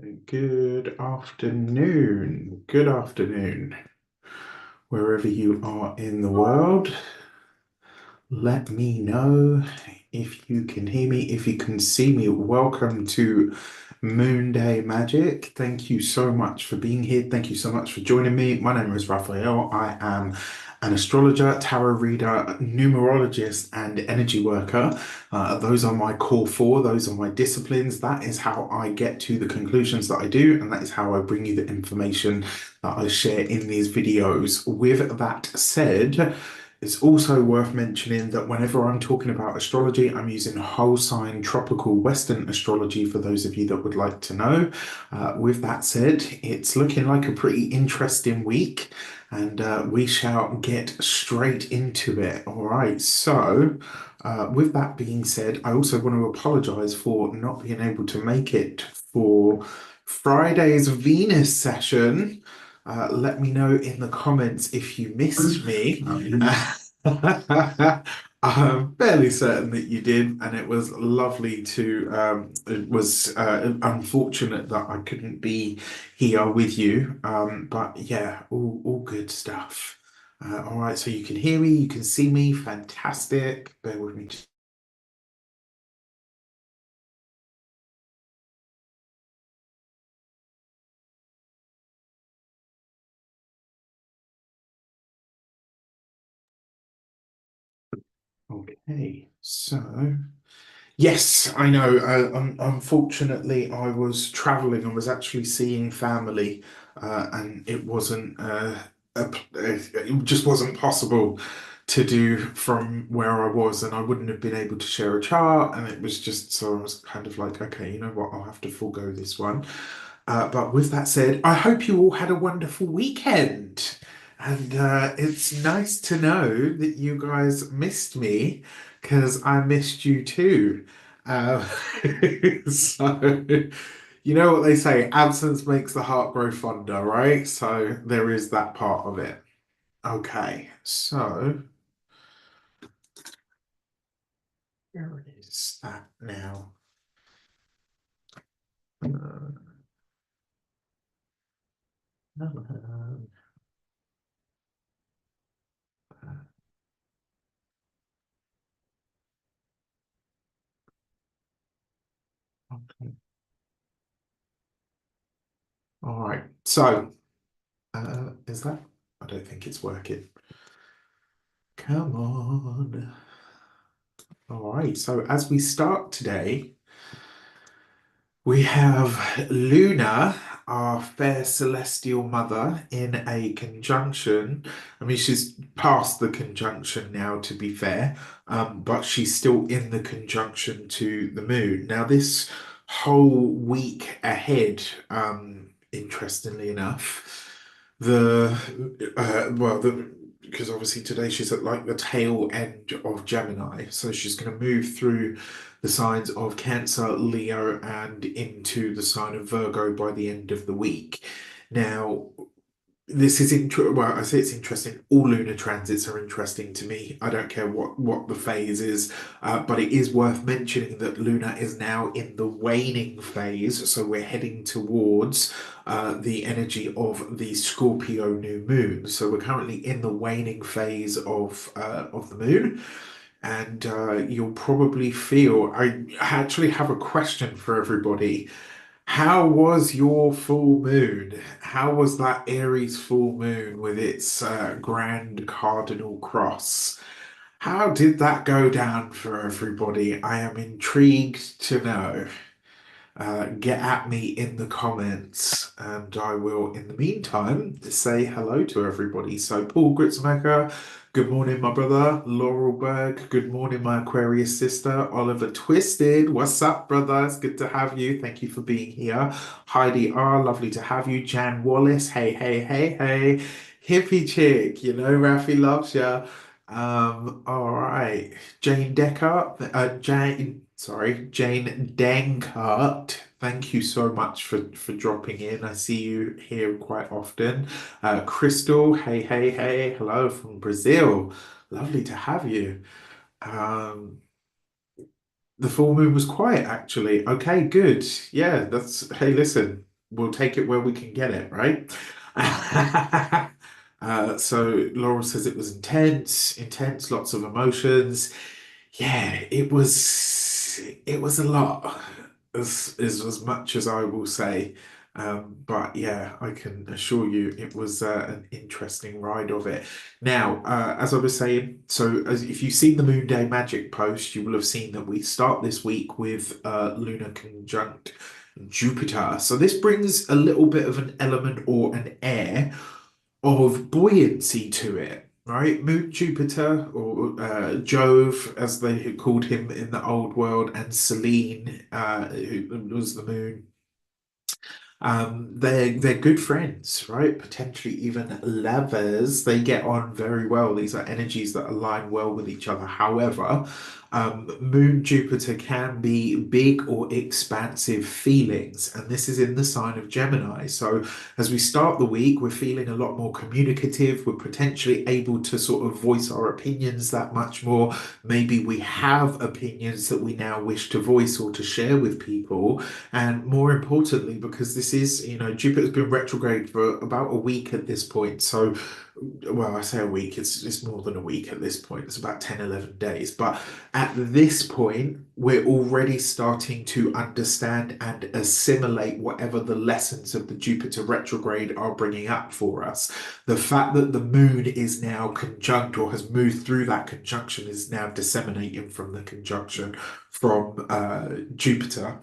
Good afternoon. Good afternoon. Wherever you are in the world, let me know if you can hear me, if you can see me. Welcome to Moonday Magic. Thank you so much for being here. Thank you so much for joining me. My name is Raphael. I am an astrologer, tarot reader, numerologist, and energy worker. Those are my core four. Those are my disciplines. That is how I get to the conclusions that I do, and that is how I bring you the information that I share in these videos. With that said, it's also worth mentioning that whenever I'm talking about astrology, I'm using whole sign tropical Western astrology for those of you that would like to know. With that said, it's looking like a pretty interesting week, and we shall get straight into it. All right, so with that being said, I also want to apologize for not being able to make it for Friday's Venus session. Let me know in the comments if you missed me. I'm fairly certain that you did, and it was lovely to. It was unfortunate that I couldn't be here with you, but yeah, all good stuff. All right, so you can hear me, you can see me, fantastic. Bear with me. Okay, so. Yes, I know. Unfortunately, I was traveling. I was actually seeing family, and it wasn't. It just wasn't possible to do from where I was, and I wouldn't have been able to share a chart. And it was just so I was kind of like, okay, you know what? I'll have to forego this one. But with that said, I hope you all had a wonderful weekend. And it's nice to know that you guys missed me because I missed you too. Uh, so, you know what they say, absence makes the heart grow fonder, right? So there is that part of it. Okay, so where is that now? Okay. All right, so is that? I don't think it's working. Come on. All right, so as we start today, we have Luna, our fair celestial mother, in a conjunction. I mean, she's past the conjunction now, to be fair, but she's still in the conjunction to the moon. Now, this whole week ahead, interestingly enough, because obviously today she's at like the tail end of Gemini, so she's going to move through the signs of Cancer, Leo, and into the sign of Virgo by the end of the week. Now, this is well, I say it's interesting. All lunar transits are interesting to me. I don't care what the phase is, but it is worth mentioning that Luna is now in the waning phase, so we're heading towards the energy of the Scorpio new moon. So we're currently in the waning phase of the moon. And you'll probably feel. I actually have a question for everybody. How was your full moon? How was that Aries full moon with its grand cardinal cross? How did that go down for everybody? I am intrigued to know. Get at me in the comments, and I will, in the meantime, say hello to everybody. So, Paul Gritzmacher, good morning, my brother. Laurel Berg, good morning, my Aquarius sister. Oliver Twisted, what's up, brother? It's good to have you. Thank you for being here. Heidi R, lovely to have you. Jan Wallace, hey, hey, hey, hey. Hippie chick, you know, Rafi loves ya. All right. Jane Decker, Jane Dankart. Thank you so much for dropping in. I see you here quite often. Crystal, hey, hey, hey, hello from Brazil. Lovely to have you. Um, the full moon was quiet, actually. Okay, good. Yeah, that's, hey, listen. we'll take it where we can get it, right? So Laura says it was intense, lots of emotions. Yeah, it was a lot, as much as I will say. But yeah, I can assure you it was an interesting ride of it. Now, as I was saying, so as if you've seen the Moonday Magic post, you will have seen that we start this week with lunar conjunct Jupiter. So this brings a little bit of an element or an air of buoyancy to it, right? Moon Jupiter, or Jove, as they had called him in the old world, and Selene, who was the moon. They're good friends, right? Potentially even lovers. They get on very well. These are energies that align well with each other. However, Moon Jupiter can be big or expansive feelings, and this is in the sign of Gemini. So as we start the week, we're feeling a lot more communicative. We're potentially able to sort of voice our opinions that much more. Maybe we have opinions that we now wish to voice or to share with people. And more importantly, because this is, Jupiter's been retrograde for about a week at this point. So, well, I say a week, it's more than a week at this point. It's about 10, 11 days. But at this point, we're already starting to understand and assimilate whatever the lessons of the Jupiter retrograde are bringing up for us. The fact that the moon is now conjunct or has moved through that conjunction is now disseminating from the conjunction from Jupiter.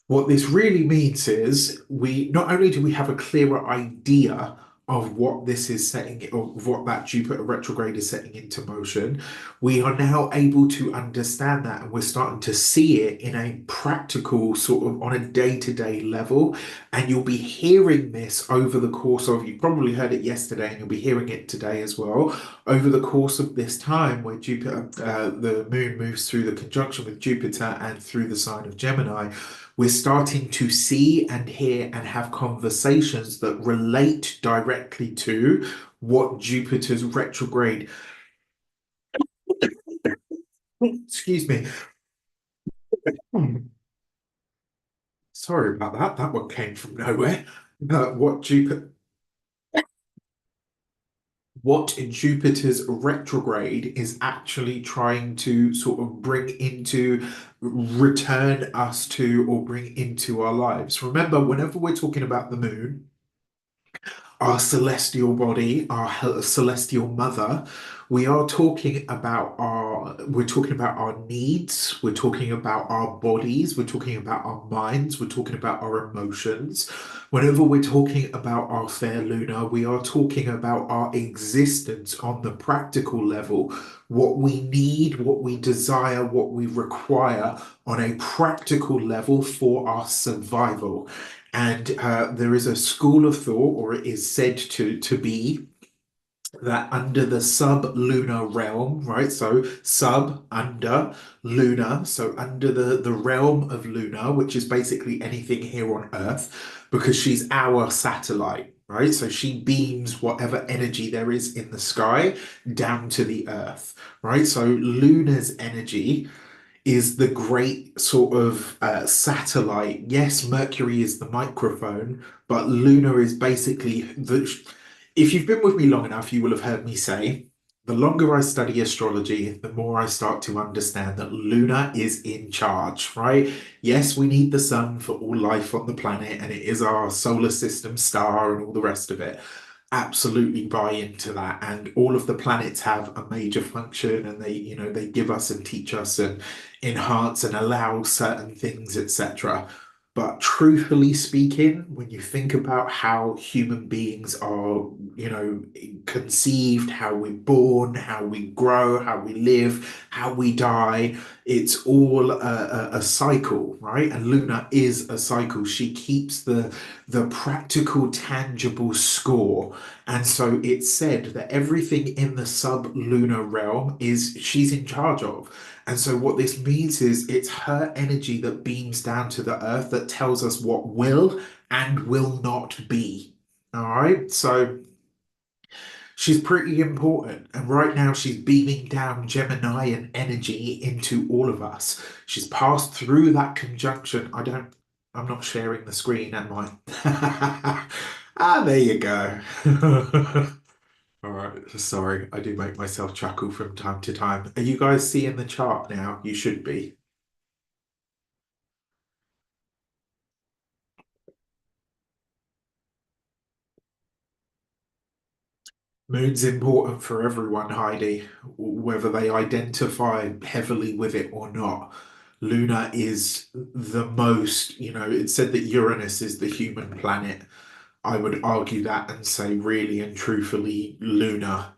What this really means is we not only do we have a clearer idea of what this is setting, of what that Jupiter retrograde is setting into motion, we are now able to understand that and we're starting to see it in a practical sort of on a day-to-day level. And you'll be hearing this over the course of, you probably heard it yesterday and you'll be hearing it today as well, over the course of this time where Jupiter, the moon moves through the conjunction with Jupiter and through the sign of Gemini. We're starting to see and hear and have conversations that relate directly to what Jupiter's retrograde, excuse me, sorry about that, that one came from nowhere. What Jupiter's retrograde is actually trying to sort of bring into, return us to, or bring into our lives. Remember, whenever we're talking about the moon, our celestial body, our celestial mother, we're talking about our needs, we're talking about our bodies, we're talking about our minds, we're talking about our emotions. Whenever we're talking about our fair Luna, we are talking about our existence on the practical level, what we need, what we desire, what we require on a practical level for our survival. And there is a school of thought, or it is said to be, that under the sub-lunar realm, right? So sub, under, lunar, so under the realm of lunar, which is basically anything here on Earth, because she's our satellite, right? So she beams whatever energy there is in the sky down to the Earth, right? So Lunar's energy is the great sort of satellite. Yes, Mercury is the microphone, but Luna is basically the. If you've been with me long enough, you will have heard me say, the longer I study astrology, the more I start to understand that Luna is in charge, right? Yes, we need the sun for all life on the planet, and it is our solar system star and all the rest of it. Absolutely buy into that, and all of the planets have a major function, and they give us and teach us and enhance and allow certain things, etc. But truthfully speaking, when you think about how human beings are, conceived, how we're born, how we grow, how we live, how we die, it's all a cycle, right? And Luna is a cycle. She keeps the practical, tangible score. And so it's said that everything in the sub-lunar realm is she's in charge of. And so what this means is it's her energy that beams down to the earth that tells us what will and will not be. All right. So she's pretty important. And right now she's beaming down Gemini and energy into all of us. She's passed through that conjunction. I'm not sharing the screen, am I? Ah, there you go. All right, sorry, I do make myself chuckle from time to time. Are you guys seeing the chart now? You should be. Moon's important for everyone, Heidi, whether they identify heavily with it or not. Luna is the most, it's said that Uranus is the human planet. I would argue that and say, really and truthfully, Luna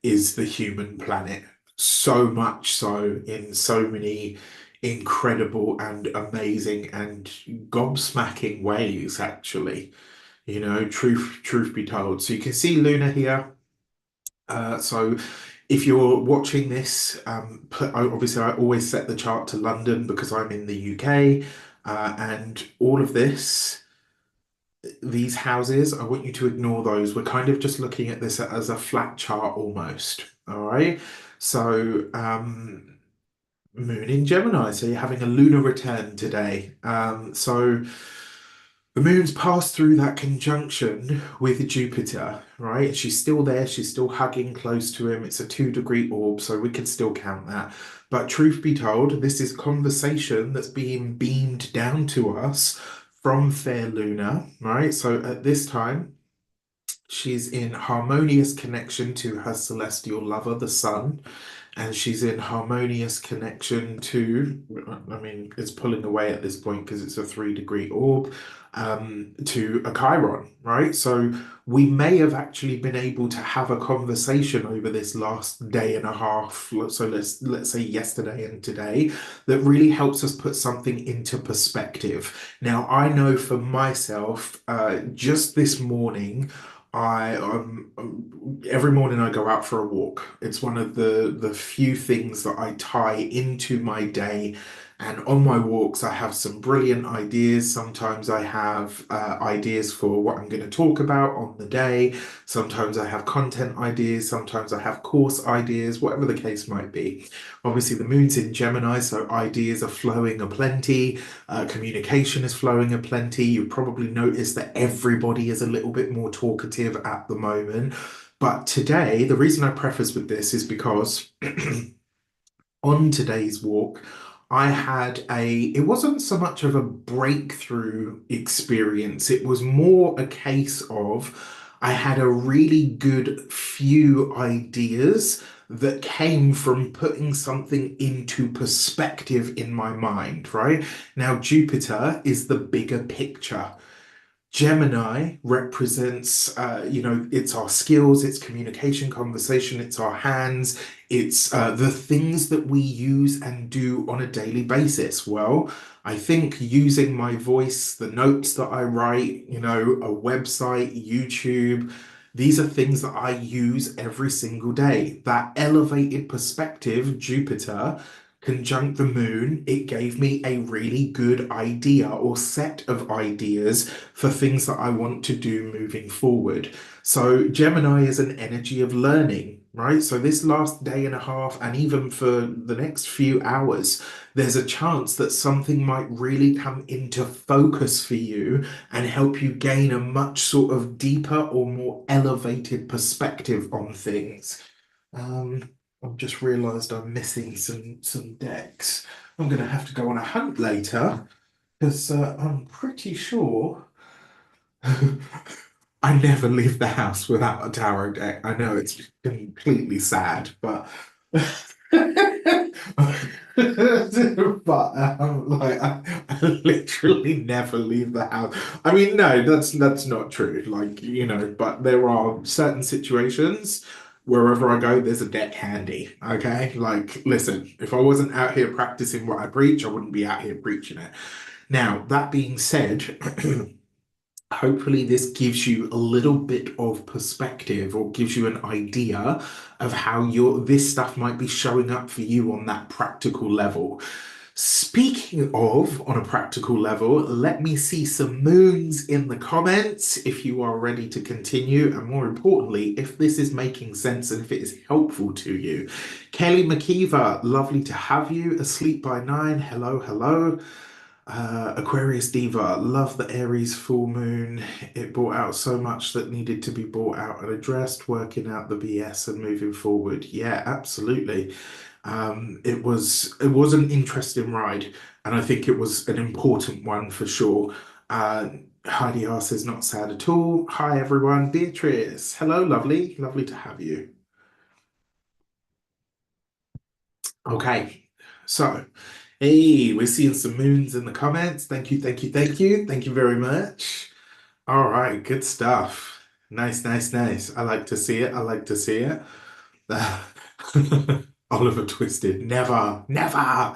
is the human planet. So much so in so many incredible and amazing and gobsmacking ways, actually. Truth be told. So you can see Luna here. So if you're watching this, obviously I always set the chart to London because I'm in the UK, and all of these houses, I want you to ignore those. We're kind of just looking at this as a flat chart almost. All right. So, Moon in Gemini. So you're having a lunar return today. So the moon's passed through that conjunction with Jupiter, right? She's still there. She's still hugging close to him. It's a 2-degree orb, so we can still count that. But truth be told, this is conversation that's being beamed down to us from fair Luna, right? So at this time, she's in harmonious connection to her celestial lover, the sun, and she's in harmonious connection to, I mean, it's pulling away at this point because it's a 3-degree orb, to a Chiron, right? So we may have actually been able to have a conversation over this last day and a half, so let's say yesterday and today, that really helps us put something into perspective. Now, I know for myself, just this morning, I every morning I go out for a walk. It's one of the few things that I tie into my day. And on my walks, I have some brilliant ideas. Sometimes I have ideas for what I'm going to talk about on the day. Sometimes I have content ideas. Sometimes I have course ideas, whatever the case might be. Obviously, the moon's in Gemini, so ideas are flowing aplenty. Communication is flowing aplenty. You probably noticed that everybody is a little bit more talkative at the moment. But today, the reason I preface with this is because on today's walk, it wasn't so much of a breakthrough experience. It was more a case of I had a really good few ideas that came from putting something into perspective in my mind, right? Now, Jupiter is the bigger picture. Gemini represents, it's our skills, it's communication, conversation, it's our hands, it's the things that we use and do on a daily basis. Well, I think using my voice, the notes that I write, a website, YouTube, these are things that I use every single day. That elevated perspective, Jupiter, conjunct the moon, it gave me a really good idea or set of ideas for things that I want to do moving forward. So Gemini is an energy of learning, right? So this last day and a half, and even for the next few hours, there's a chance that something might really come into focus for you and help you gain a much sort of deeper or more elevated perspective on things. I've just realised I'm missing some decks. I'm going to have to go on a hunt later because I'm pretty sure I never leave the house without a tarot deck. I know it's completely sad, but like I literally never leave the house. I mean, no, that's not true. Like, but there are certain situations wherever I go, there's a deck handy. Okay, like listen, if I wasn't out here practicing what I preach, I wouldn't be out here preaching it. Now, that being said. Hopefully this gives you a little bit of perspective or gives you an idea of how this stuff might be showing up for you on that practical level. Speaking of on a practical level, let me see some moons in the comments if you are ready to continue, and more importantly, if this is making sense and if it is helpful to you. Kelly McKeever, lovely to have you. Asleep by 9, hello, hello. Aquarius Diva, love the Aries full moon. It brought out so much that needed to be brought out and addressed, working out the BS and moving forward. Yeah, absolutely. It was an interesting ride, and I think it was an important one for sure. Uh, Heidi R says not sad at all. Hi everyone, Beatrice. Hello, lovely, lovely to have you. Okay, so hey, we're seeing some moons in the comments. Thank you, thank you, thank you, thank you very much. All right, good stuff. Nice, nice, nice. I like to see it. I like to see it. Oliver Twisted. Never, never.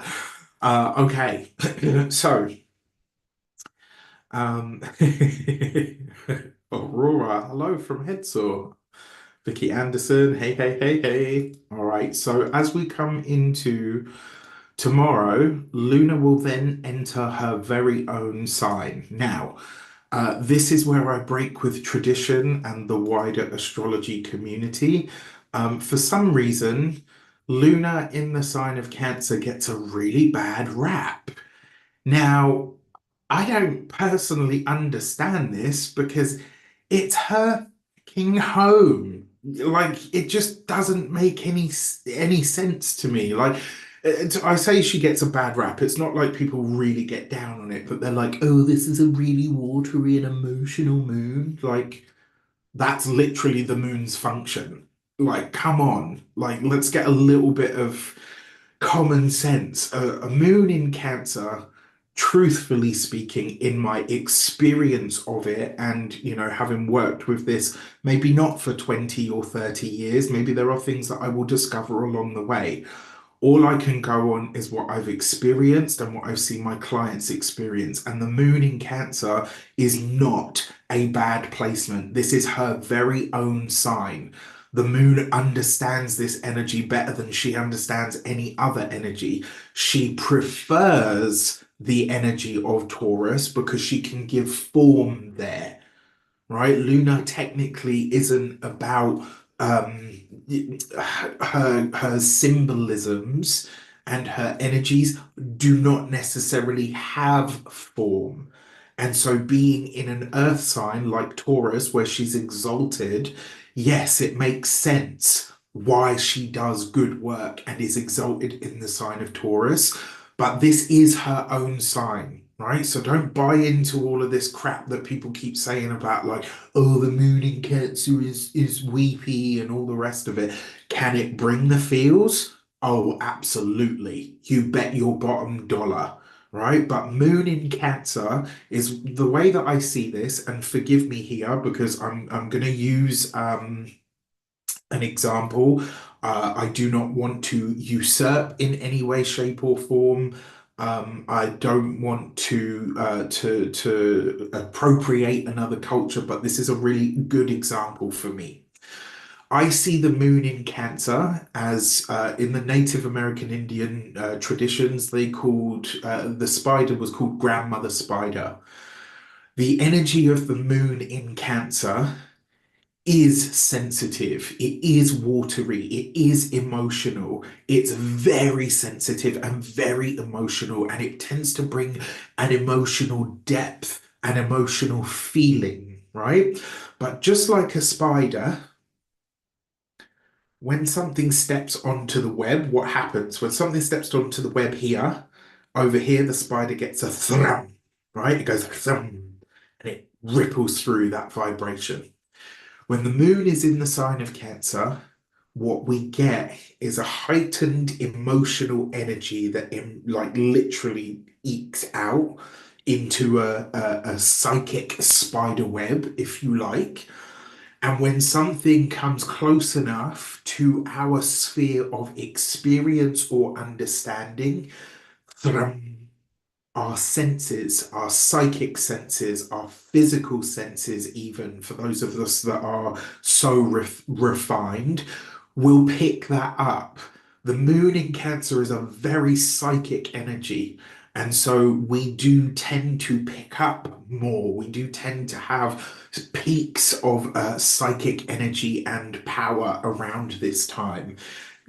Okay. So, um, Aurora, hello from Headsaw. Vicky Anderson, hey, hey, hey, hey. All right. So, as we come into tomorrow, Luna will then enter her very own sign. Now, this is where I break with tradition and the wider astrology community. For some reason, Luna in the sign of Cancer gets a really bad rap. Now, I don't personally understand this because it's her fucking home. Like, it just doesn't make any sense to me. Like, I say she gets a bad rap. It's not like people really get down on it, but they're like, "Oh, this is a really watery and emotional moon." Like, that's literally the moon's function. Like, come on. Like, let's get a little bit of common sense. A moon in Cancer, truthfully speaking, in my experience of it, and having worked with this, maybe not for 20 or 30 years, maybe there are things that I will discover along the way. All I can go on is what I've experienced and what I've seen my clients experience. And the moon in Cancer is not a bad placement. This is her very own sign. The moon understands this energy better than she understands any other energy. She prefers the energy of Taurus because she can give form there, right? Luna technically isn't about her symbolisms, and her energies do not necessarily have form. And so being in an earth sign like Taurus, where she's exalted, yes, it makes sense why she does good work and is exalted in the sign of Taurus. But this is her own sign, right? So don't buy into all of this crap that people keep saying about, like, oh, the moon in Cancer is weepy and all the rest of it. Can it bring the feels? Oh, absolutely. You bet your bottom dollar, right? But moon in Cancer is the way that I see this, and forgive me here because I'm going to use an example. I do not want to usurp in any way, shape, or form. I don't want to appropriate another culture, but this is a really good example for me. I see the moon in Cancer as in the Native American Indian traditions, they called the spider was called grandmother spider. The energy of the moon in Cancer is sensitive, it is watery, it is emotional, it's very sensitive and very emotional, and it tends to bring an emotional depth, an emotional feeling, right? But just like a spider, when something steps onto the web, what happens? When something steps onto the web here, over here, the spider gets a thrum, right? It goes thrum, and it ripples through that vibration. When the moon is in the sign of Cancer, what we get is a heightened emotional energy that like literally ekes out into a psychic spider web, if you like. And when something comes close enough to our sphere of experience or understanding, thrum, our senses, our psychic senses, our physical senses, even for those of us that are so refined, will pick that up. The moon in Cancer is a very psychic energy. And so we do tend to pick up more. We do tend to have peaks of psychic energy and power around this time.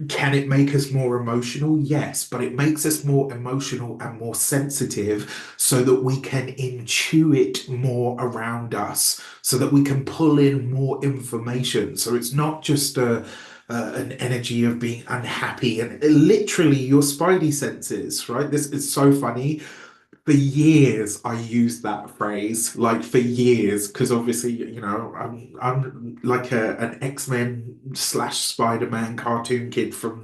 Can it make us more emotional? Yes, but it makes us more emotional and more sensitive so that we can intuit more around us, so that we can pull in more information. So it's not just an energy of being unhappy and literally your spidey senses, right? This is so funny. For years, I used that phrase, like for years, because obviously, I'm like an X-Men slash Spider-Man cartoon kid from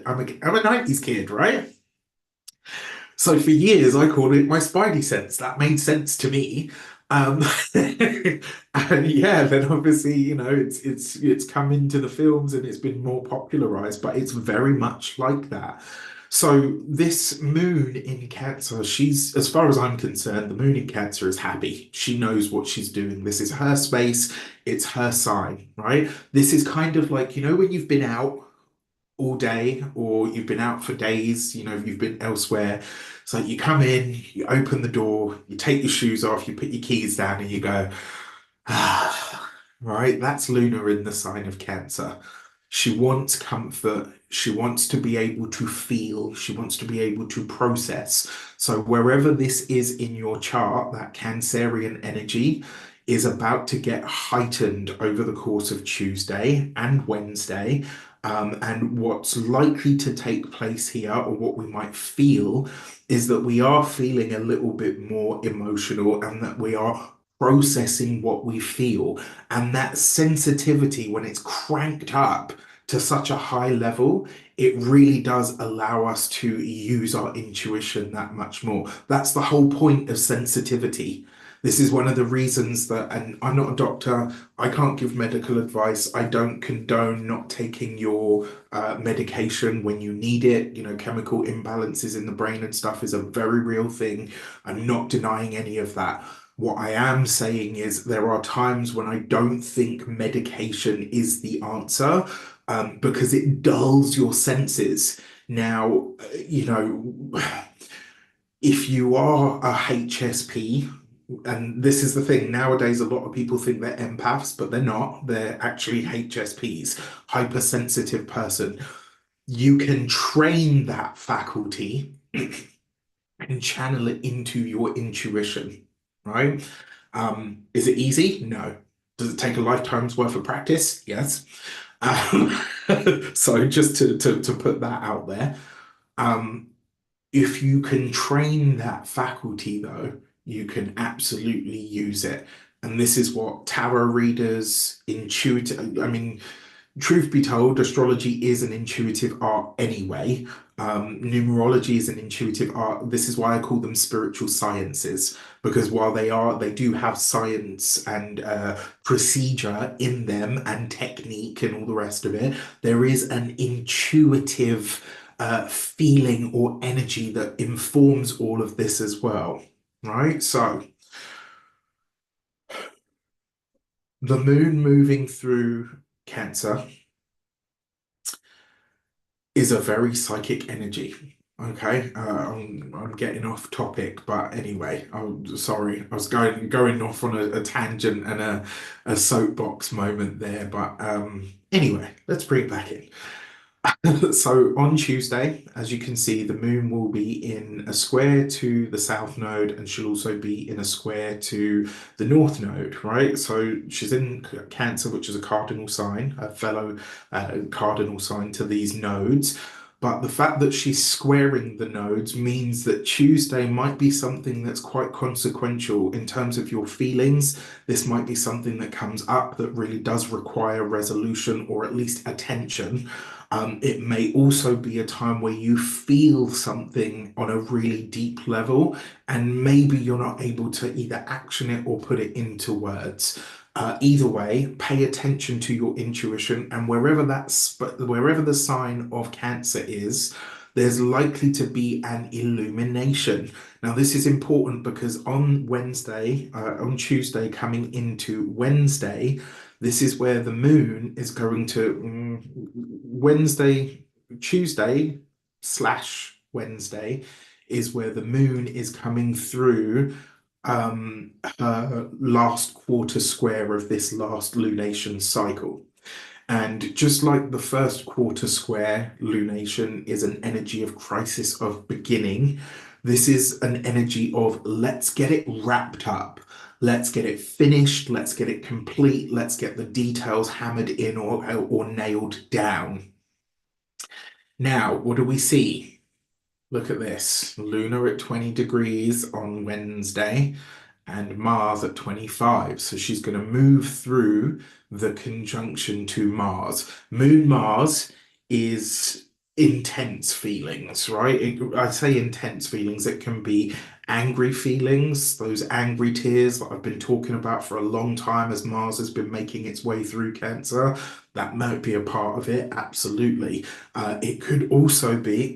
I'm a 90s kid, right? So for years, I called it my Spidey sense. That made sense to me. Um, and yeah, then obviously, it's come into the films and it's been more popularized, but it's very much like that. So this moon in Cancer, she's, as far as I'm concerned, the moon in Cancer is happy. She knows what she's doing. This is her space. It's her sign, right? This is kind of like, when you've been out all day or you've been out for days, you've been elsewhere. It's like you come in, you open the door, you take your shoes off, you put your keys down and you go, ah, right? That's Luna in the sign of Cancer. She wants comfort. She wants to be able to feel. She wants to be able to process. So wherever this is in your chart, that Cancerian energy is about to get heightened over the course of Tuesday and Wednesday. And what's likely to take place here, or what we might feel, is that we are feeling a little bit more emotional and that we are processing what we feel. And that sensitivity, when it's cranked up to such a high level, it really does allow us to use our intuition that much more. That's the whole point of sensitivity. This is one of the reasons that, and I'm not a doctor, I can't give medical advice. I don't condone not taking your medication when you need it. Chemical imbalances in the brain and stuff is a very real thing. I'm not denying any of that. What I am saying is there are times when I don't think medication is the answer, because it dulls your senses. Now, if you are a HSP, and this is the thing, nowadays a lot of people think they're empaths, but they're not. They're actually HSPs, hypersensitive person. You can train that faculty and channel it into your intuition, right? Is it easy? No. Does it take a lifetime's worth of practice? Yes. Um, so just to put that out there, um, if you can train that faculty, though, you can absolutely use it. And this is what tarot readers, intuitive, I mean, truth be told, astrology is an intuitive art anyway. Numerology is an intuitive art. This is why I call them spiritual sciences, because while they do have science and procedure in them and technique and all the rest of it, there is an intuitive feeling or energy that informs all of this as well, right? So the moon moving through Cancer is a very psychic energy. Okay, I'm getting off topic, but anyway, I'm sorry, I was going off on a tangent and a soapbox moment there, but anyway, let's bring it back in. So on Tuesday, as you can see, the moon will be in a square to the south node, and she'll also be in a square to the north node, right? So she's in Cancer, which is a cardinal sign, a fellow cardinal sign to these nodes. But the fact that she's squaring the nodes means that Tuesday might be something that's quite consequential in terms of your feelings. This might be something that comes up that really does require resolution or at least attention. It may also be a time where you feel something on a really deep level, and maybe you're not able to either action it or put it into words. Either way, pay attention to your intuition, and wherever the sign of Cancer is, there's likely to be an illumination. Now, this is important because on Tuesday, coming into Wednesday, this is where the moon is going to Tuesday slash Wednesday is where the moon is coming through her last quarter square of this last lunation cycle. And just like the first quarter square lunation is an energy of crisis of beginning, this is an energy of let's get it wrapped up. Let's get it finished. Let's get it complete. Let's get the details hammered in or nailed down. Now, what do we see? Look at this. Lunar at 20 degrees on Wednesday and Mars at 25. So she's going to move through the conjunction to Mars. Moon Mars is intense feelings, right? I say intense feelings. It can be angry feelings, those angry tears that I've been talking about for a long time as Mars has been making its way through Cancer. That might be a part of it, absolutely. It could also be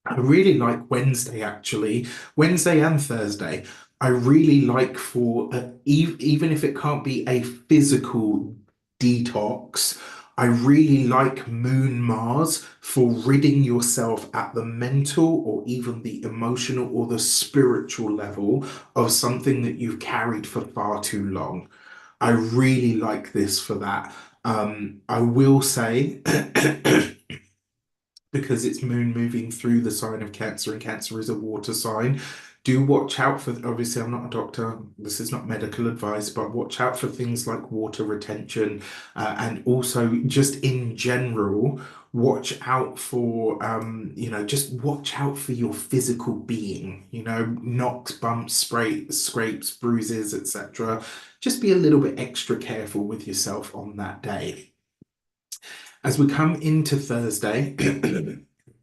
I really like Wednesday actually, Wednesday and Thursday. I really like for even if it can't be a physical detox, I really like Moon Mars for ridding yourself at the mental or even the emotional or the spiritual level of something that you've carried for far too long. I really like this for that. I will say because it's moon moving through the sign of Cancer, and Cancer is a water sign. Do watch out for, obviously, I'm not a doctor, this is not medical advice, but watch out for things like water retention and also just in general, watch out for, just watch out for your physical being, knocks, bumps, scrapes, bruises, etc. Just be a little bit extra careful with yourself on that day. As we come into Thursday,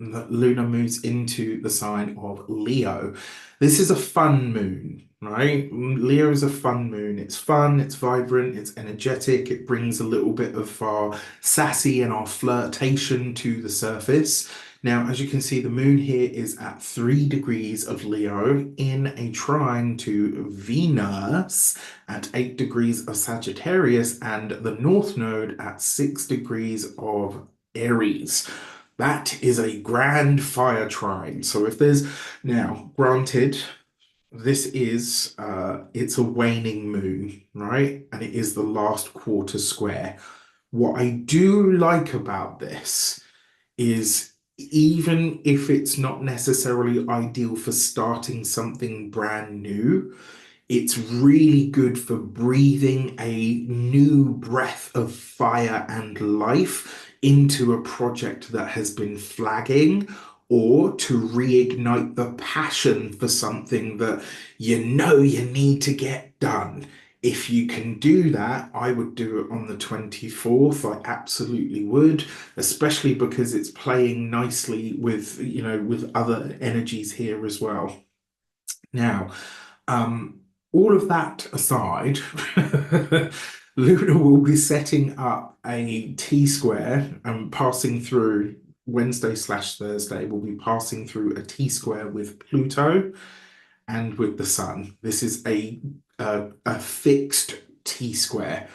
Luna moves into the sign of Leo. This is a fun moon, right? Leo is a fun moon. It's fun, it's vibrant, it's energetic. It brings a little bit of our sassy and our flirtation to the surface. Now, as you can see, the moon here is at 3 degrees of Leo in a trine to Venus at 8 degrees of Sagittarius and the North Node at 6 degrees of Aries. That is a grand fire trine. So if there's now, granted, this is it's a waning moon, right? And it is the last quarter square. What I do like about this is even if it's not necessarily ideal for starting something brand new, it's really good for breathing a new breath of fire and life into a project that has been flagging, or to reignite the passion for something that you need to get done. If you can do that, I would do it on the 24th. I absolutely would, especially because it's playing nicely with other energies here as well. Now, all of that aside, Luna will be setting up a T square and passing through Wednesday/Thursday. Will be passing through a T square with Pluto and with the Sun. This is a fixed T square.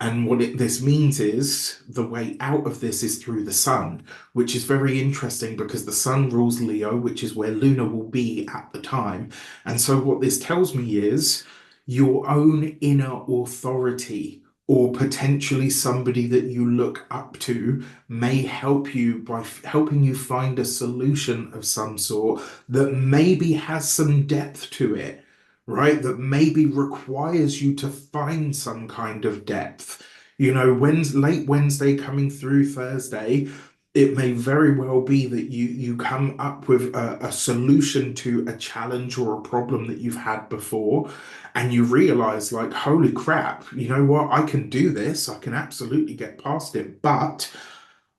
And what this means is the way out of this is through the sun, which is very interesting because the sun rules Leo, which is where Luna will be at the time. And so what this tells me is your own inner authority or potentially somebody that you look up to may help you by helping you find a solution of some sort that maybe has some depth to it, right? That maybe requires you to find some kind of depth. Late Wednesday coming through Thursday, it may very well be that you come up with a solution to a challenge or a problem that you've had before, and you realize, like, holy crap, you know what? I can do this. I can absolutely get past it, but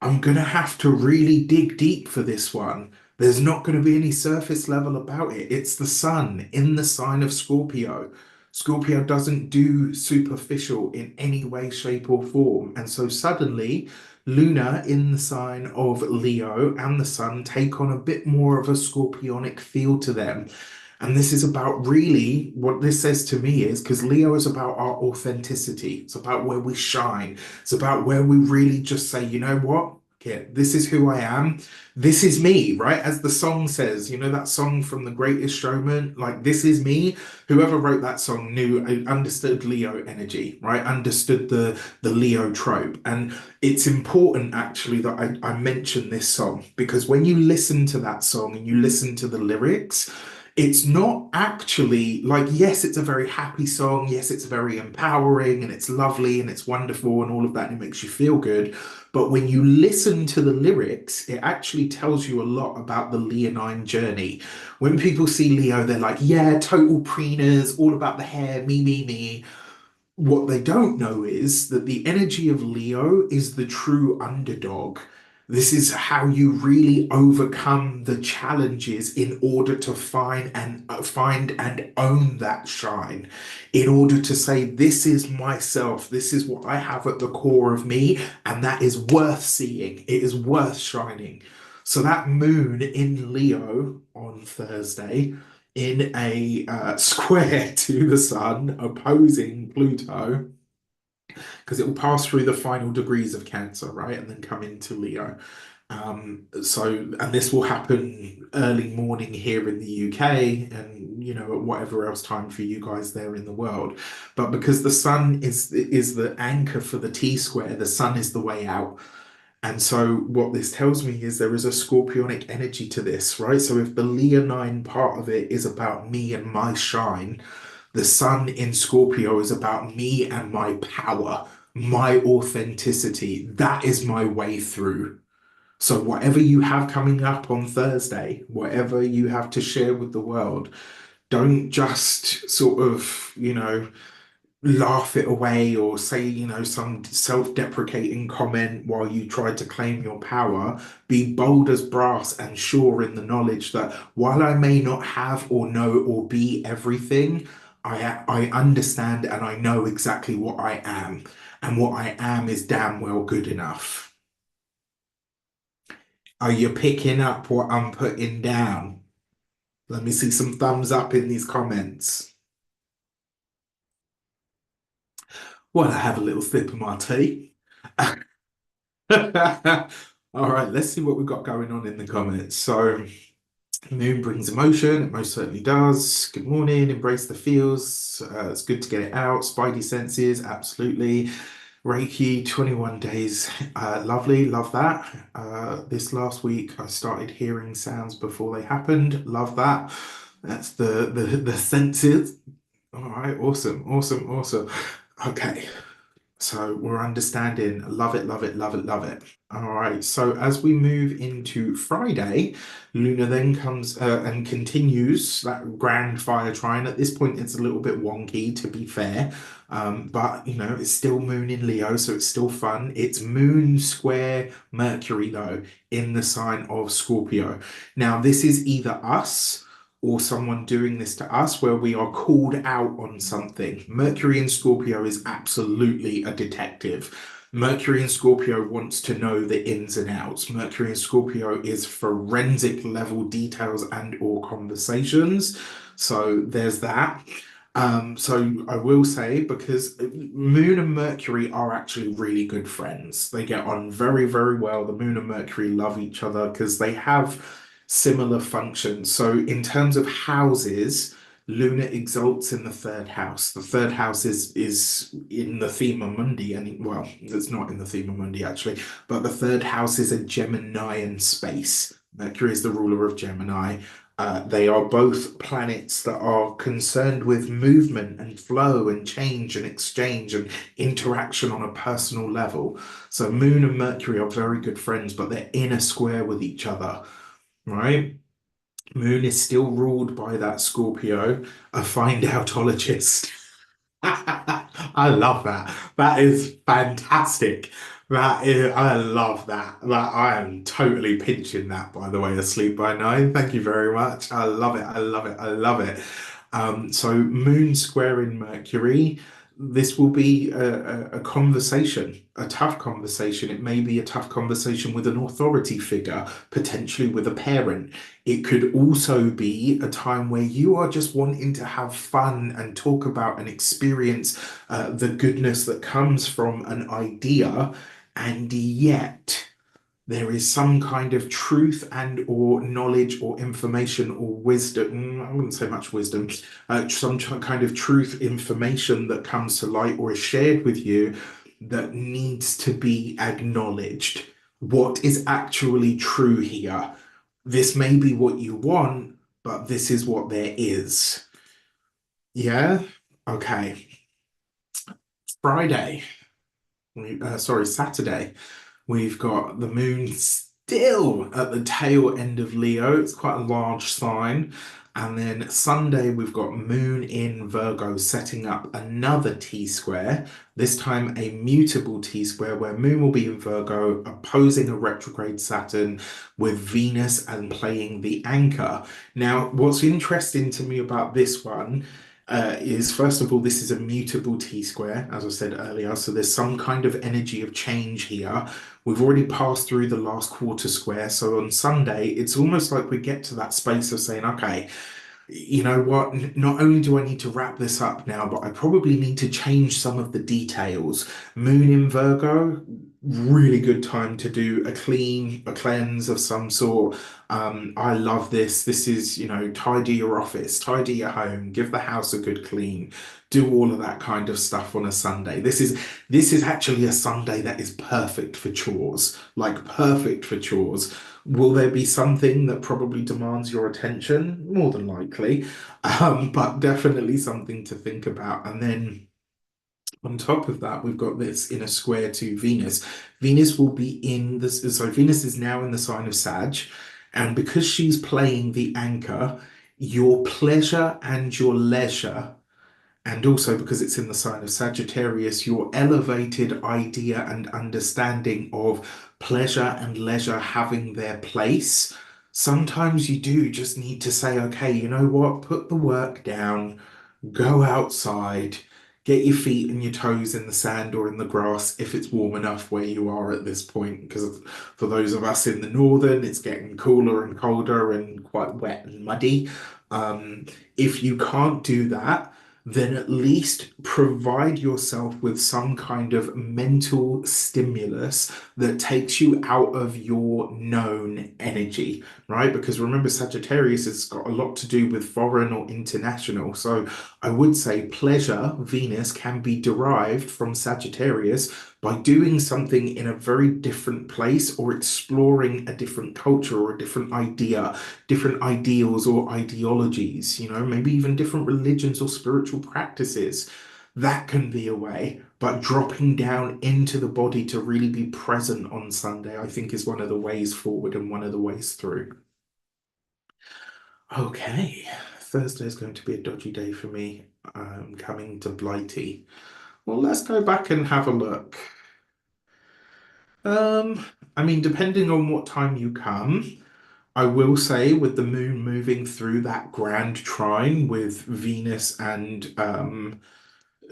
I'm going to have to really dig deep for this one. There's not going to be any surface level about it. It's the sun in the sign of Scorpio. Scorpio doesn't do superficial in any way, shape, or form. And so suddenly, Luna in the sign of Leo and the sun take on a bit more of a scorpionic feel to them. And this is about really what this says to me is because Leo is about our authenticity. It's about where we shine. It's about where we really just say, you know what? it. This is who I am. This is me, right? As the song says, you know, that song from The Greatest Showman, like, this is me. Whoever wrote that song knew, understood Leo energy, right? Understood the Leo trope. And it's important actually that I mention this song because when you listen to that song and you listen to the lyrics, it's not actually like, yes, it's a very happy song. Yes, it's very empowering and it's lovely and it's wonderful and all of that, and it makes you feel good. But when you listen to the lyrics, it actually tells you a lot about the Leonine journey. When people see Leo, they're like, yeah, total preeners, all about the hair, me. What they don't know is that the energy of Leo is the true underdog. This is how you really overcome the challenges in order to find and own that shine. In order to say, this is myself, this is what I have at the core of me, and that is worth seeing. It is worth shining. So that moon in Leo on Thursday in a square to the sun opposing Pluto, because it will pass through the final degrees of Cancer, right, and then come into Leo. And this will happen early morning here in the UK, and you know, at whatever else time for you guys there in the world. But because the sun is the anchor for the T square, the sun is the way out. And so what this tells me is there is a scorpionic energy to this, right? So if the Leonine part of it is about me and my shine, the sun in Scorpio is about me and my power, my authenticity. That is my way through. So whatever you have coming up on Thursday, whatever you have to share with the world, don't just sort of, you know, laugh it away or say, you know, some self-deprecating comment while you try to claim your power. Be bold as brass and sure in the knowledge that while I may not have or know or be everything, I understand and I know exactly what I am. And what I am is damn well good enough. Are you picking up what I'm putting down? Let me see some thumbs up in these comments. While I have a little sip of my tea. All right, let's see what we've got going on in the comments. So, moon brings emotion. It most certainly does. Good morning. Embrace the feels. It's good to get it out. Spidey senses. Absolutely. Reiki, 21 days. Lovely. Love that. This last week, I started hearing sounds before they happened. Love that. That's the senses. All right. Awesome. Awesome. Awesome. Okay. So we're understanding. Love it, love it, love it, love it. All right. So as we move into Friday, Luna then comes and continues that grand fire trine. At this point, it's a little bit wonky, to be fair. But you know, it's still Moon in Leo, so it's still fun. It's Moon square Mercury, though, in the sign of Scorpio. Now, this is either us or someone doing this to us where we are called out on something. Mercury in Scorpio is absolutely a detective. Mercury in Scorpio wants to know the ins and outs. Mercury in Scorpio is forensic level details and or conversations. So there's that. So I will say, because Moon and Mercury are actually really good friends. They get on very, very well. The Moon and Mercury love each other because they have similar functions. So in terms of houses, Luna exalts in the third house. The third house is in the Thema Mundi, and well, it's not in the Thema Mundi actually, but the third house is a Geminian space. Mercury is the ruler of Gemini. They are both planets that are concerned with movement and flow and change and exchange and interaction on a personal level. So Moon and Mercury are very good friends, but they're in a square with each other, right? Moon is still ruled by that Scorpio, a find outologist. I love that. That is fantastic. I love that. I am totally pinching that, by the way, Asleep by Nine. Thank you very much. I love it. I love it. I love it. So Moon square in Mercury. This will be a conversation, a tough conversation. It may be a tough conversation with an authority figure, potentially with a parent. It could also be a time where you are just wanting to have fun and talk about and experience the goodness that comes from an idea, and yet there is some kind of truth and or knowledge or information or wisdom. I wouldn't say much wisdom, some kind of truth information that comes to light or is shared with you that needs to be acknowledged. What is actually true here? This may be what you want, but this is what there is. Yeah? Okay. Friday, sorry, Saturday. We've got the moon still at the tail end of Leo. It's quite a large sign. And then Sunday, we've got Moon in Virgo setting up another T square, this time a mutable T square where Moon will be in Virgo, opposing a retrograde Saturn with Venus and playing the anchor. Now, what's interesting to me about this one is first of all, this is a mutable T square, as I said earlier. So there's some kind of energy of change here. We've already passed through the last quarter square. So on Sunday, it's almost like we get to that space of saying, okay, you know what? Not only do I need to wrap this up now, but I probably need to change some of the details. Moon in Virgo, really good time to do a cleanse of some sort. I love this. This is, tidy your office, tidy your home, give the house a good clean, do all of that kind of stuff on a Sunday. This is actually a Sunday that is perfect for chores, like perfect for chores. Will there be something that probably demands your attention? More than likely, but definitely something to think about. And then on top of that, we've got this in a square to Venus. Venus will be in this, so Venus is now in the sign of Sag, and because she's playing the anchor, your pleasure and your leisure, and also because it's in the sign of Sagittarius, your elevated idea and understanding of pleasure and leisure having their place. Sometimes you do just need to say, okay, you know what? Put the work down, go outside, get your feet and your toes in the sand or in the grass if it's warm enough where you are at this point. Because for those of us in the northern, it's getting cooler and colder and quite wet and muddy. If you can't do that, then at least provide yourself with some kind of mental stimulus that takes you out of your known energy, right? Because remember, Sagittarius has got a lot to do with foreign or international. So I would say pleasure, Venus, can be derived from Sagittarius by doing something in a very different place or exploring a different culture or a different idea, different ideals or ideologies, maybe even different religions or spiritual practices. That can be a way, but dropping down into the body to really be present on Sunday, I think, is one of the ways forward and one of the ways through. Okay, Thursday is going to be a dodgy day for me. Coming to Blighty. Well, let's go back and have a look. Um, I mean, depending on what time you come, I will say with the moon moving through that grand trine with Venus and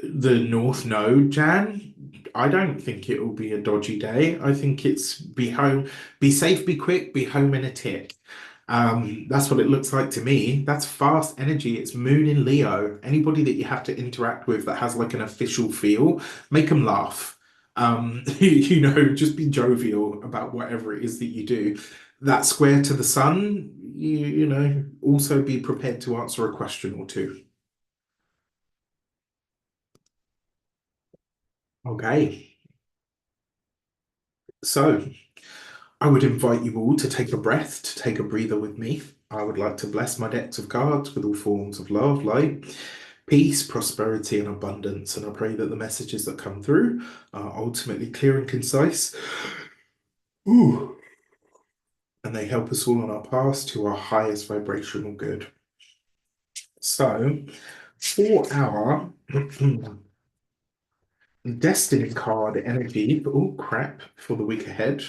the North Node, Jan, I don't think it will be a dodgy day. I think it's be home, be safe, be quick, be home in a tick. That's what it looks like to me. That's fast energy. It's Moon in Leo. Anybody that you have to interact with that has like an official feel, make them laugh. Just be jovial about whatever it is that you do. That square to the sun, also be prepared to answer a question or two. Okay. So I would invite you all to take a breath, to take a breather with me. I would like to bless my decks of cards with all forms of love, light, peace, prosperity, and abundance. And I pray that the messages that come through are ultimately clear and concise. Ooh. And they help us all on our path to our highest vibrational good. So, for our Destiny card energy, oh crap, for the week ahead,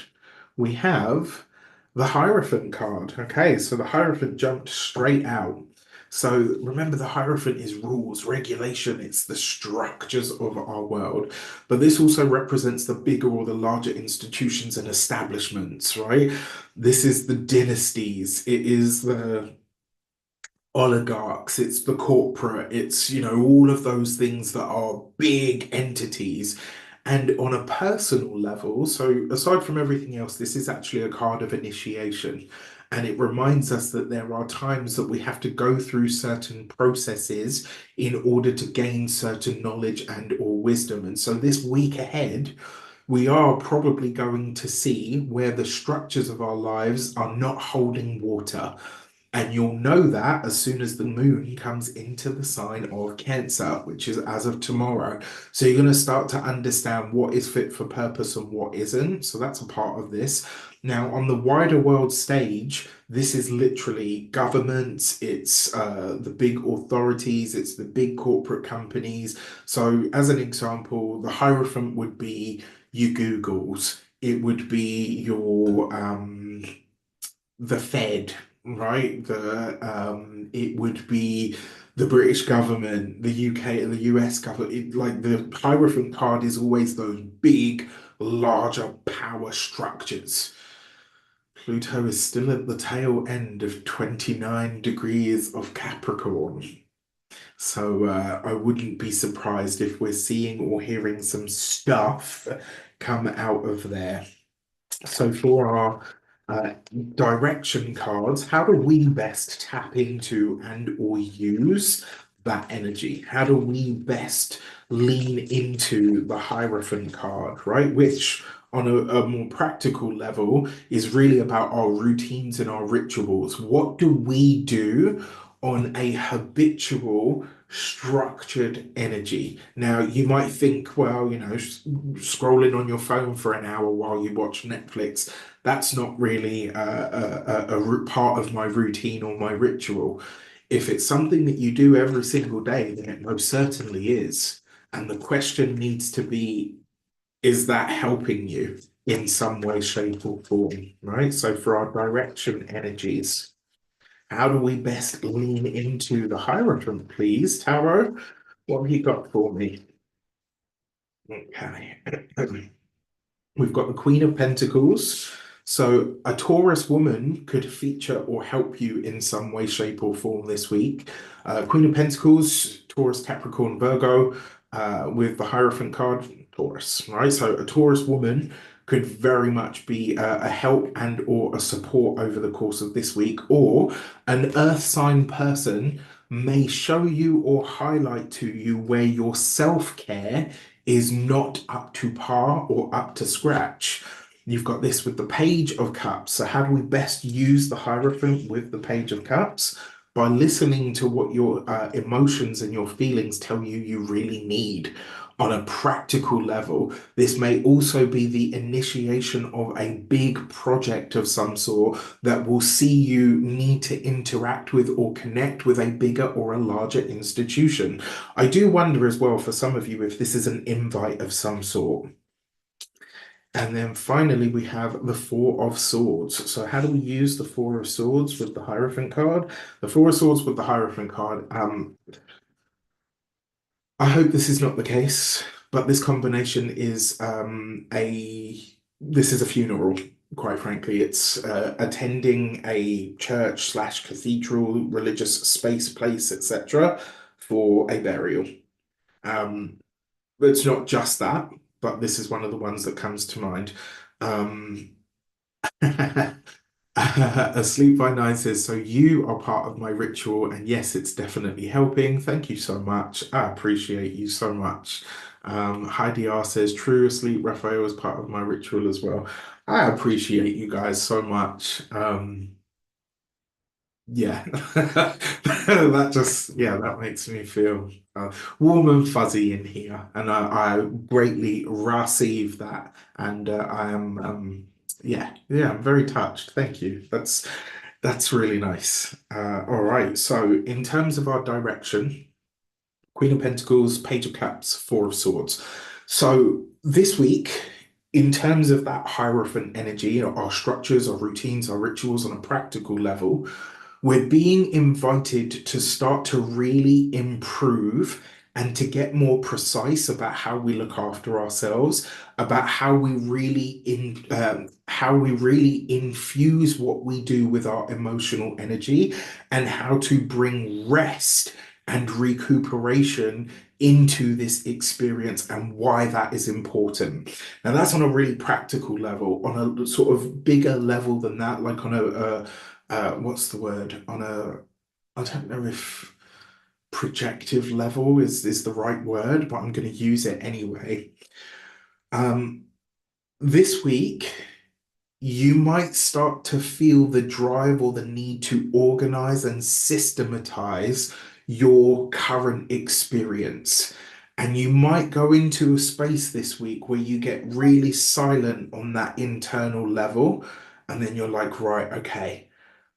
we have the Hierophant card. Okay, so the Hierophant jumped straight out. So remember, the Hierophant is rules, regulation, it's the structures of our world. But this also represents the bigger or the larger institutions and establishments, right? This is the dynasties, it is the oligarchs, it's the corporate, it's, all of those things that are big entities. And on a personal level, so aside from everything else, this is actually a card of initiation. And it reminds us that there are times that we have to go through certain processes in order to gain certain knowledge and or wisdom. And so this week ahead, we are probably going to see where the structures of our lives are not holding water. And you'll know that as soon as the moon comes into the sign of Cancer, which is as of tomorrow. So you're going to start to understand what is fit for purpose and what isn't. So that's a part of this. Now, on the wider world stage, this is literally governments, it's the big authorities, it's the big corporate companies. So, as an example, the Hierophant would be your Googles, it would be your the Fed, right? The it would be the British government, the UK and the US government. Like the Hierophant card is always those big, larger power structures. Pluto is still at the tail end of 29 degrees of Capricorn. So I wouldn't be surprised if we're seeing or hearing some stuff come out of there. So for our uh, direction cards, how do we best tap into and or use that energy? How do we best lean into the Hierophant card, right? Which on a more practical level is really about our routines and our rituals. What do we do on a habitual structured energy? Now, you might think, well, scrolling on your phone for an hour while you watch Netflix, that's not really part of my routine or my ritual. If it's something that you do every single day, then it most certainly is. And the question needs to be, is that helping you in some way, shape, or form, right? So for our direction energies, how do we best lean into the Hierophant, please, Tarot? What have you got for me? Okay. We've got the Queen of Pentacles. So a Taurus woman could feature or help you in some way, shape, or form this week. Queen of Pentacles, Taurus, Capricorn, Virgo, with the Hierophant card, Taurus, right? So a Taurus woman could very much be a help and or a support over the course of this week, or an earth sign person may show you or highlight to you where your self-care is not up to par or up to scratch. You've got this with the Page of Cups. So how do we best use the Hierophant with the Page of Cups? By listening to what your emotions and your feelings tell you you really need. On a practical level, this may also be the initiation of a big project of some sort that will see you need to interact with or connect with a bigger or a larger institution. I do wonder as well for some of you if this is an invite of some sort. And then finally, we have the Four of Swords. So how do we use the Four of Swords with the Hierophant card? The Four of Swords with the Hierophant card. I hope this is not the case, but this combination is this is a funeral, quite frankly. It's attending a church slash cathedral, religious space, place, etc., for a burial. Um, but it's not just that, but this is one of the ones that comes to mind. Um, Asleep by Nine says, so you are part of my ritual, and yes, it's definitely helping. Thank you so much. I appreciate you so much. Heidi R says, true, asleep, Raphael is part of my ritual as well. I appreciate you guys so much. Yeah, that makes me feel warm and fuzzy in here, and I greatly receive that, and I am I'm very touched. Thank you. That's really nice. All right, so in terms of our direction, Queen of Pentacles, Page of Cups, Four of Swords. So this week, in terms of that Hierophant energy, our structures, our routines, our rituals on a practical level, we're being invited to start to really improve and to get more precise about how we look after ourselves, about how we really infuse what we do with our emotional energy, and how to bring rest and recuperation into this experience and why that is important. Now, that's on a really practical level. On a sort of bigger level than that, like on what's the word? I don't know if projective level is the right word, but I'm going to use it anyway. Um, this week, you might start to feel the drive or the need to organize and systematize your current experience. And you might go into a space this week where you get really silent on that internal level. And then you're like, right, okay,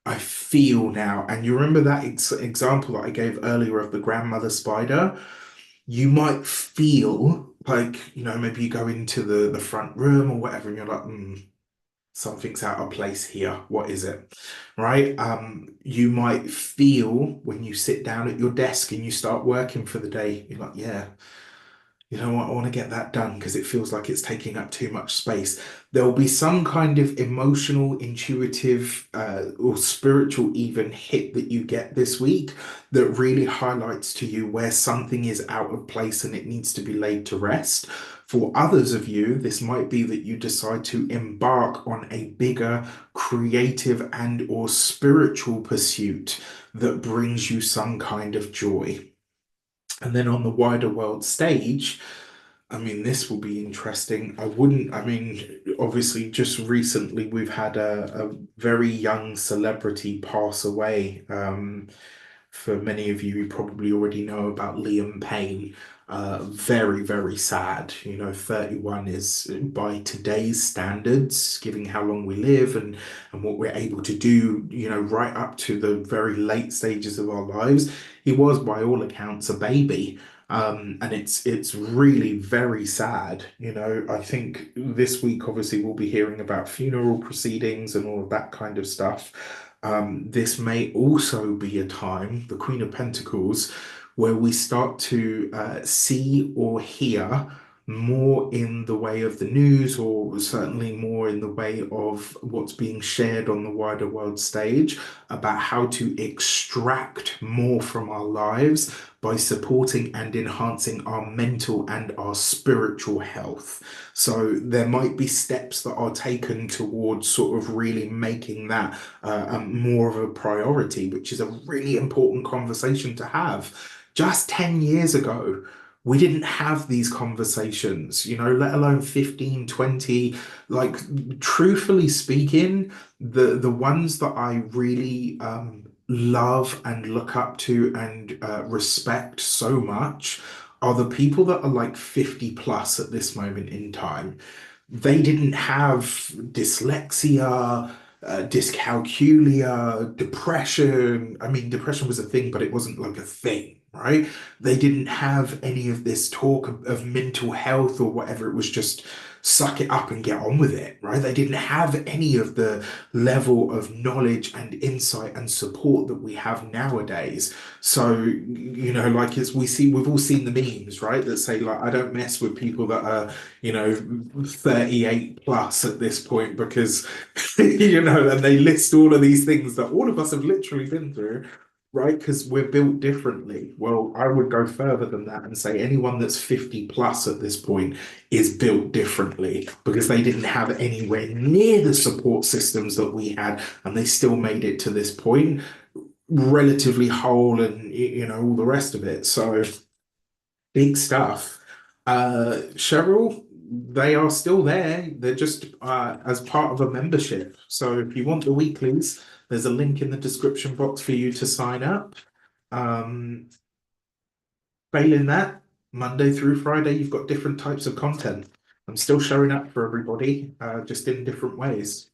I feel now. And you remember that example that I gave earlier of the grandmother spider? You might feel like, maybe you go into the front room or whatever, and you're like, something's out of place here. What is it? Right? You might feel when you sit down at your desk and you start working for the day, you're like, yeah, you know what? I want to get that done because it feels like it's taking up too much space. There'll be some kind of emotional, intuitive, or spiritual even hit that you get this week that really highlights to you where something is out of place and it needs to be laid to rest. For others of you, this might be that you decide to embark on a bigger creative and or spiritual pursuit that brings you some kind of joy. And then on the wider world stage, I mean, this will be interesting. I mean, obviously, just recently we've had a very young celebrity pass away. For many of you probably already know about Liam Payne. Very, very sad. 31 is by today's standards, given how long we live and what we're able to do, right up to the very late stages of our lives. He was, by all accounts, a baby. And it's really very sad. I think this week, obviously, we'll be hearing about funeral proceedings and all of that kind of stuff. This may also be a time, the Queen of Pentacles, where we start to see or hear more in the way of the news, or certainly more in the way of what's being shared on the wider world stage about how to extract more from our lives by supporting and enhancing our mental and our spiritual health. So there might be steps that are taken towards sort of really making that more of a priority, which is a really important conversation to have. Just 10 years ago, we didn't have these conversations, let alone 15, 20. Like, truthfully speaking, the ones that I really love and look up to and respect so much are the people that are like 50 plus at this moment in time. They didn't have dyslexia, dyscalculia, depression. I mean, depression was a thing, but it wasn't like a thing, right? They didn't have any of this talk of mental health or whatever. It was just suck it up and get on with it, right? They didn't have any of the level of knowledge and insight and support that we have nowadays. So, like as we've all seen the memes, right? That say like, I don't mess with people that are, 38 plus at this point because, and they list all of these things that all of us have literally been through, right? Because we're built differently. Well, I would go further than that and say anyone that's 50 plus at this point is built differently because they didn't have anywhere near the support systems that we had, and they still made it to this point relatively whole and, all the rest of it. So big stuff. Cheryl, they are still there. They're just as part of a membership. So if you want the weeklies, there's a link in the description box for you to sign up. Um, Failing that, Monday through Friday, you've got different types of content. I'm still showing up for everybody, just in different ways.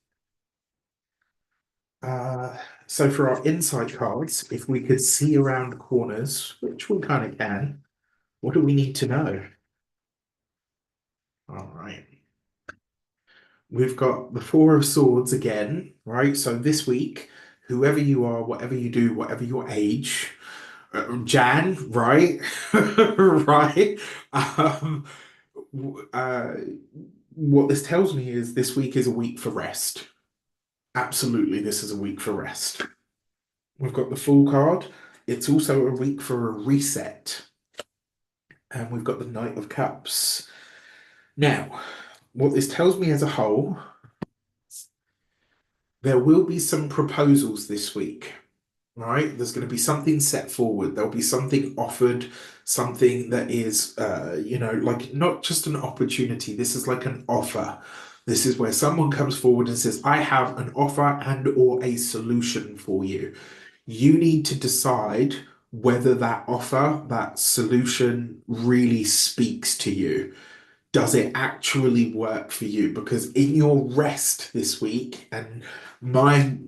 So for our insight cards, if we could see around corners, which we kind of can, what do we need to know? All right. We've got the Four of Swords again, right? So this week, whoever you are, whatever you do, whatever your age, Jan, right? Right? Um, uh, what this tells me is this week is a week for rest. Absolutely, this is a week for rest. We've got the Fool card. It's also a week for a reset. And we've got the Knight of Cups. Now, what this tells me as a whole, there will be some proposals this week, right? There's going to be something set forward. There'll be something offered, something that is, like not just an opportunity. This is like an offer. This is where someone comes forward and says, I have an offer and or a solution for you. You need to decide whether that offer, that solution really speaks to you. Does it actually work for you? Because in your rest this week, and my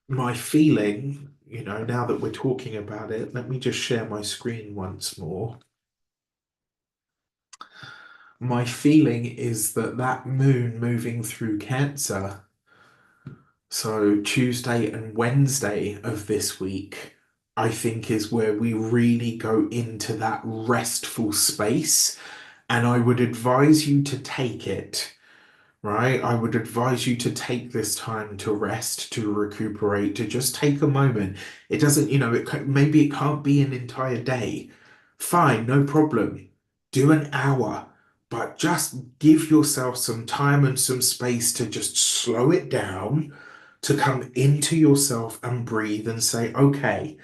my feeling, now that we're talking about it, let me just share my screen once more. My feeling is that that moon moving through Cancer, so Tuesday and Wednesday of this week, I think is where we really go into that restful space. And I would advise you to take it, right? I would advise you to take this time to rest, to recuperate, to just take a moment. It doesn't, maybe it can't be an entire day. Fine, no problem. Do an hour, but just give yourself some time and some space to just slow it down, to come into yourself and breathe and say, okay,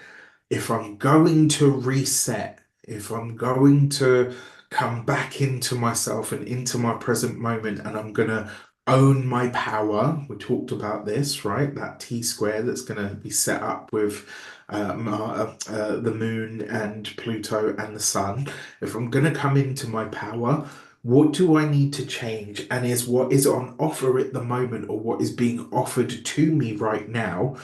if I'm going to reset, if I'm going to come back into myself and into my present moment, and I'm going to own my power, we talked about this, right? That T square that's going to be set up with the moon and Pluto and the sun. If I'm going to come into my power, what do I need to change? And is what is on offer at the moment, or what is being offered to me right now,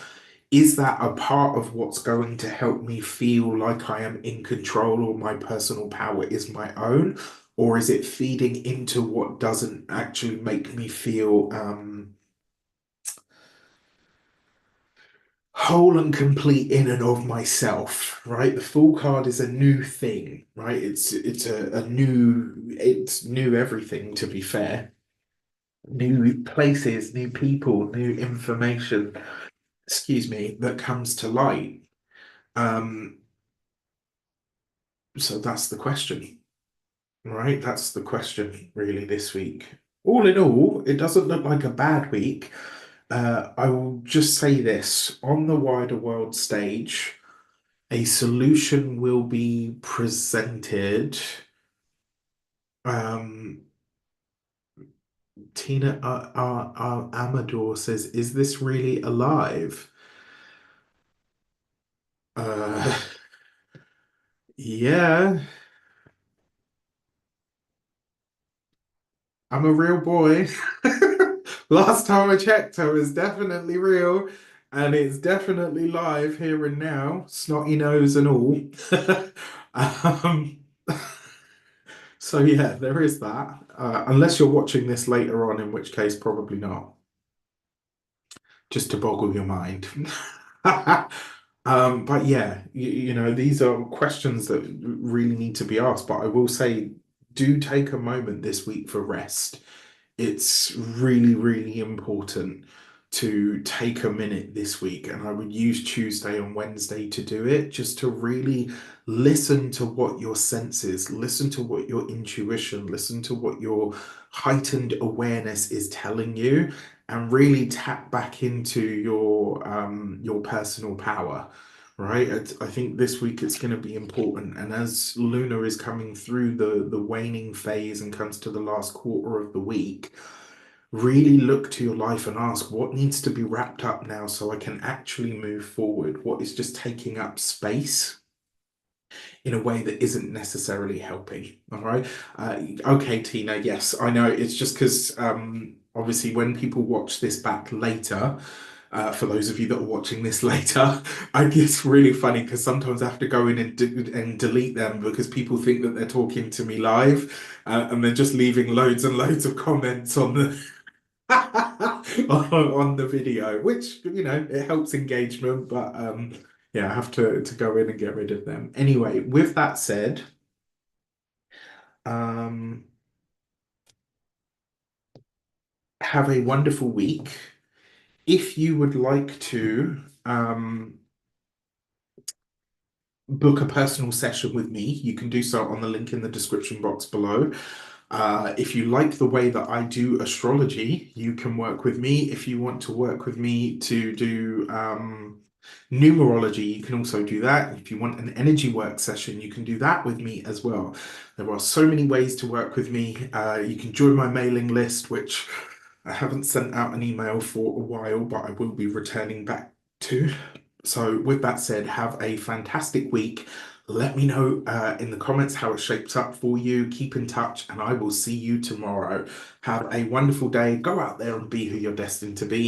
is that a part of what's going to help me feel like I am in control or my personal power is my own? Or is it feeding into what doesn't actually make me feel whole and complete in and of myself, right? The Fool card is a new thing, right? It's a new, it's new everything, to be fair. New places, new people, new information, excuse me, that comes to light. Um, So that's the question, right? That's the question really this week. All in all, it doesn't look like a bad week. I will just say this, on the wider world stage, a solution will be presented. Um, Tina Amador says, is this really alive? Uh, yeah, I'm a real boy. Last time I checked, I was definitely real, and it's definitely live here and now, snotty nose and all. Um, so yeah, there is that. Unless you're watching this later on, in which case probably not, just to boggle your mind. But yeah, these are questions that really need to be asked. But I will say, do take a moment this week for rest. It's really, really important to take a minute this week, and I would use Tuesday and Wednesday to do it, just to really listen to what your senses, listen to what your intuition, listen to what your heightened awareness is telling you, and really tap back into your personal power. Right. I think this week it's going to be important. And as Luna is coming through the waning phase and comes to the last quarter of the week, really look to your life and ask what needs to be wrapped up now so I can actually move forward. What is just taking up space in a way that isn't necessarily helping. All right. Okay, Tina. Yes, I know. It's just because obviously when people watch this back later, for those of you that are watching this later, I think it's really funny because sometimes I have to go in and delete them because people think that they're talking to me live, and they're just leaving loads and loads of comments on the on the video, which it helps engagement, but yeah, I have to go in and get rid of them. Anyway, with that said, um, have a wonderful week. If you would like to book a personal session with me, you can do so on the link in the description box below. If you like the way that I do astrology, you can work with me. If you want to work with me to do numerology, you can also do that. If you want an energy work session, you can do that with me as well. There are so many ways to work with me. You can join my mailing list, which I haven't sent out an email for a while, but I will be returning back to. So, with that said, have a fantastic week. Let me know in the comments how it shapes up for you. Keep in touch, and I will see you tomorrow. Have a wonderful day. Go out there and be who you're destined to be.